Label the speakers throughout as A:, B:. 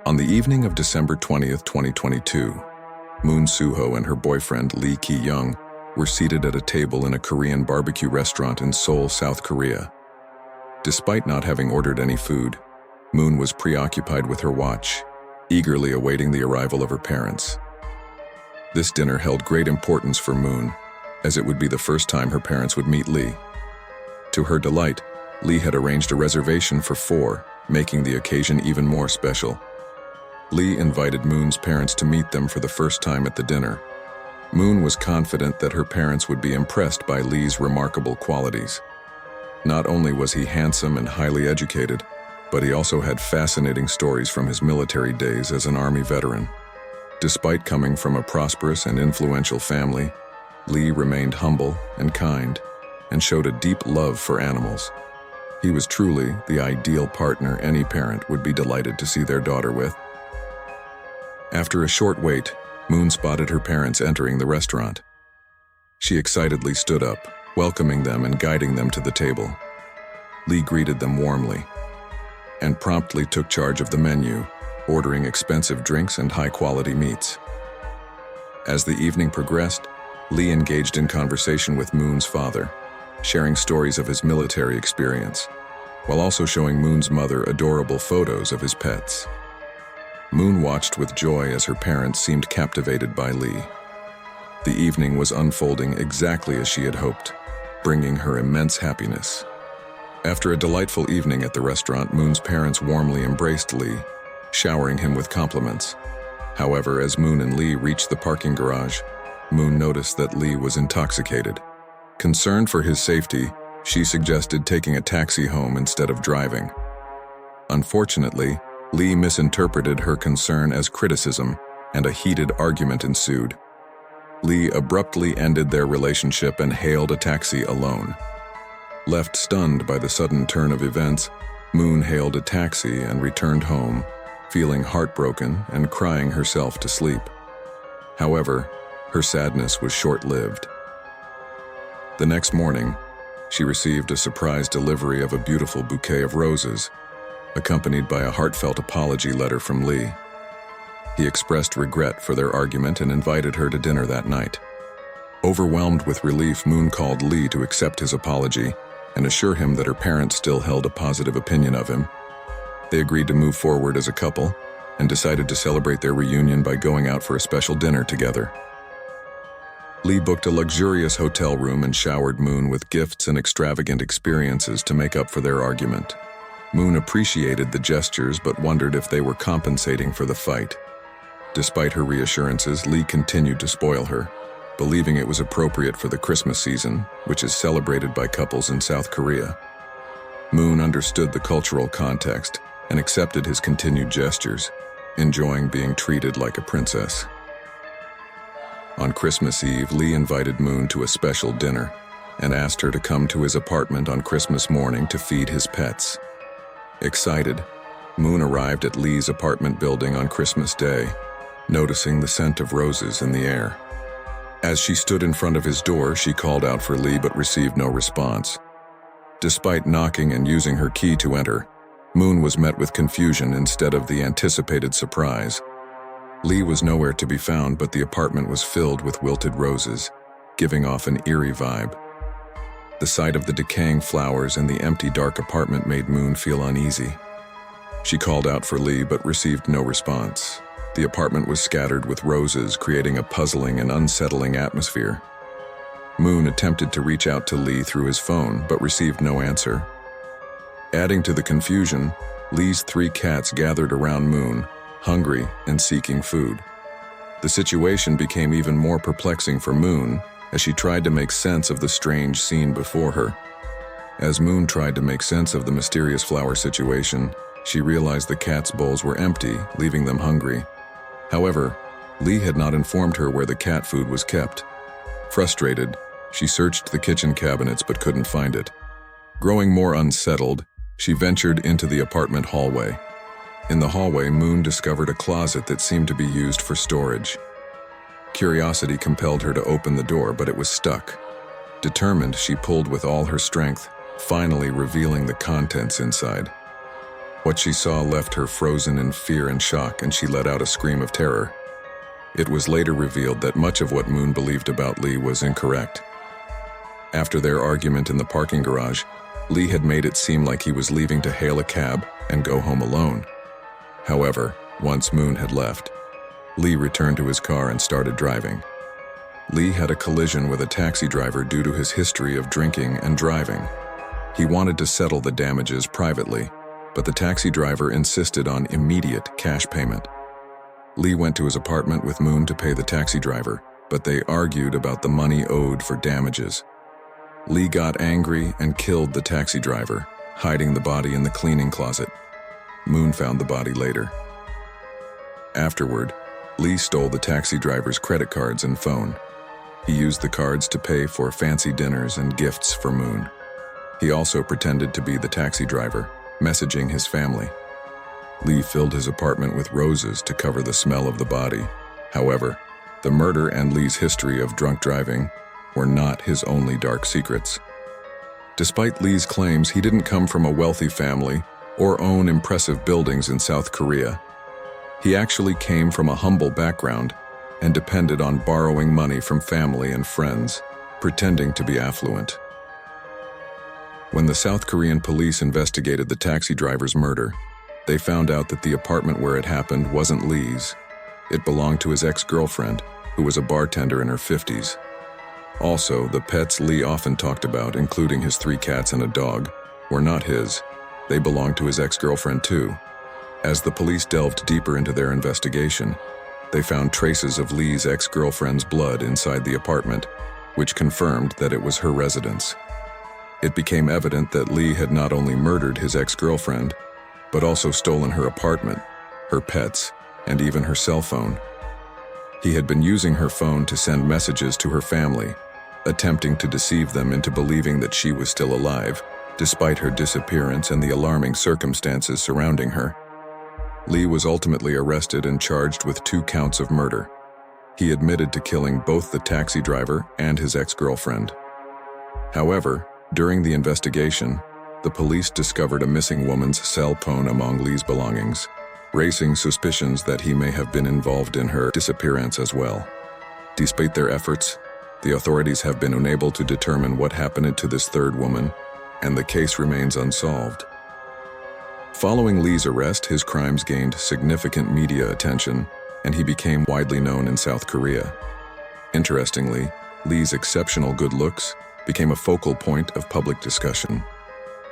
A: On the evening of December 20th, 2022, Moon Suho and her boyfriend Lee Ki-young were seated at a table in a Korean barbecue restaurant in Seoul, South Korea. Despite not having ordered any food, Moon was preoccupied with her watch, eagerly awaiting the arrival of her parents. This dinner held great importance for Moon, as it would be the first time her parents would meet Lee. To her delight, Lee had arranged a reservation for 4, making the occasion even more special. Lee invited Moon's parents to meet them for the first time at the dinner. Moon was confident that her parents would be impressed by Lee's remarkable qualities. Not only was he handsome and highly educated, but he also had fascinating stories from his military days as an Army veteran. Despite coming from a prosperous and influential family, Lee remained humble and kind, and showed a deep love for animals. He was truly the ideal partner any parent would be delighted to see their daughter with. After a short wait, Moon spotted her parents entering the restaurant. She excitedly stood up, welcoming them and guiding them to the table. Lee greeted them warmly, and promptly took charge of the menu, ordering expensive drinks and high-quality meats. As the evening progressed, Lee engaged in conversation with Moon's father, sharing stories of his military experience, while also showing Moon's mother adorable photos of his pets. Moon watched with joy as her parents seemed captivated by Lee. The evening was unfolding exactly as she had hoped, bringing her immense happiness. After a delightful evening at the restaurant, Moon's parents warmly embraced Lee, showering him with compliments. However, as Moon and Lee reached the parking garage, Moon noticed that Lee was intoxicated. Concerned for his safety, she suggested taking a taxi home instead of driving. Unfortunately, Lee misinterpreted her concern as criticism, and a heated argument ensued. Lee abruptly ended their relationship and hailed a taxi alone. Left stunned by the sudden turn of events, Moon hailed a taxi and returned home, feeling heartbroken and crying herself to sleep. However, her sadness was short-lived. The next morning, she received a surprise delivery of a beautiful bouquet of roses, accompanied by a heartfelt apology letter from Lee. He expressed regret for their argument and invited her to dinner that night. Overwhelmed with relief, Moon called Lee to accept his apology and assure him that her parents still held a positive opinion of him. They agreed to move forward as a couple and decided to celebrate their reunion by going out for a special dinner together. Lee booked a luxurious hotel room and showered Moon with gifts and extravagant experiences to make up for their argument. Moon appreciated the gestures but wondered if they were compensating for the fight. Despite her reassurances, Lee continued to spoil her, believing it was appropriate for the Christmas season, which is celebrated by couples in South Korea. Moon understood the cultural context and accepted his continued gestures, enjoying being treated like a princess. On Christmas Eve, Lee invited Moon to a special dinner and asked her to come to his apartment on Christmas morning to feed his pets. Excited, Moon arrived at Lee's apartment building on Christmas Day, noticing the scent of roses in the air. As she stood in front of his door, she called out for Lee but received no response. Despite knocking and using her key to enter, Moon was met with confusion instead of the anticipated surprise. Lee was nowhere to be found, but the apartment was filled with wilted roses, giving off an eerie vibe. The sight of the decaying flowers in the empty, dark apartment made Moon feel uneasy. She called out for Lee but received no response. The apartment was scattered with roses, creating a puzzling and unsettling atmosphere. Moon attempted to reach out to Lee through his phone but received no answer. Adding to the confusion, Lee's 3 cats gathered around Moon, hungry and seeking food. The situation became even more perplexing for Moon as she tried to make sense of the strange scene before her. As Moon tried to make sense of the mysterious flower situation, she realized the cats' bowls were empty, leaving them hungry. However, Lee had not informed her where the cat food was kept. Frustrated, she searched the kitchen cabinets but couldn't find it. Growing more unsettled, she ventured into the apartment hallway. In the hallway, Moon discovered a closet that seemed to be used for storage. Curiosity compelled her to open the door, but it was stuck. Determined, she pulled with all her strength, finally revealing the contents inside. What she saw left her frozen in fear and shock, and she let out a scream of terror. It was later revealed that much of what Moon believed about Lee was incorrect. After their argument in the parking garage, Lee had made it seem like he was leaving to hail a cab and go home alone. However, once Moon had left, Lee returned to his car and started driving. Lee had a collision with a taxi driver due to his history of drinking and driving. He wanted to settle the damages privately, but the taxi driver insisted on immediate cash payment. Lee went to his apartment with Moon to pay the taxi driver, but they argued about the money owed for damages. Lee got angry and killed the taxi driver, hiding the body in the cleaning closet. Moon found the body later. Afterward, Lee stole the taxi driver's credit cards and phone. He used the cards to pay for fancy dinners and gifts for Moon. He also pretended to be the taxi driver, messaging his family. Lee filled his apartment with roses to cover the smell of the body. However, the murder and Lee's history of drunk driving were not his only dark secrets. Despite Lee's claims, he didn't come from a wealthy family or own impressive buildings in South Korea. He actually came from a humble background and depended on borrowing money from family and friends, pretending to be affluent. When the South Korean police investigated the taxi driver's murder, they found out that the apartment where it happened wasn't Lee's. It belonged to his ex-girlfriend, who was a bartender in her 50s. Also, the pets Lee often talked about, including his 3 cats and a dog, were not his. They belonged to his ex-girlfriend too. As the police delved deeper into their investigation, they found traces of Lee's ex-girlfriend's blood inside the apartment, which confirmed that it was her residence. It became evident that Lee had not only murdered his ex-girlfriend, but also stolen her apartment, her pets, and even her cell phone. He had been using her phone to send messages to her family, attempting to deceive them into believing that she was still alive, despite her disappearance and the alarming circumstances surrounding her. Lee was ultimately arrested and charged with 2 counts of murder. He admitted to killing both the taxi driver and his ex-girlfriend. However, during the investigation, the police discovered a missing woman's cell phone among Lee's belongings, raising suspicions that he may have been involved in her disappearance as well. Despite their efforts, the authorities have been unable to determine what happened to this 3rd woman, and the case remains unsolved. Following Lee's arrest, his crimes gained significant media attention, and he became widely known in South Korea. Interestingly, Lee's exceptional good looks became a focal point of public discussion.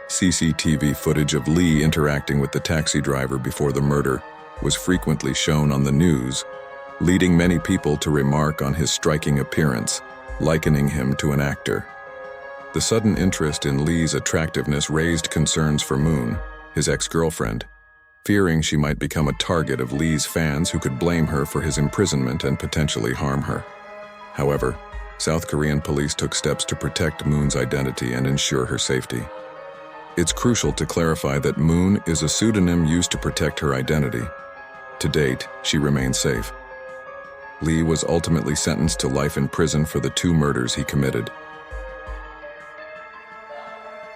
A: CCTV footage of Lee interacting with the taxi driver before the murder was frequently shown on the news, leading many people to remark on his striking appearance, likening him to an actor. The sudden interest in Lee's attractiveness raised concerns for Moon, his ex-girlfriend, fearing she might become a target of Lee's fans who could blame her for his imprisonment and potentially harm her. However, South Korean police took steps to protect Moon's identity and ensure her safety. It's crucial to clarify that Moon is a pseudonym used to protect her identity. To date, she remains safe. Lee was ultimately sentenced to life in prison for the 2 murders he committed,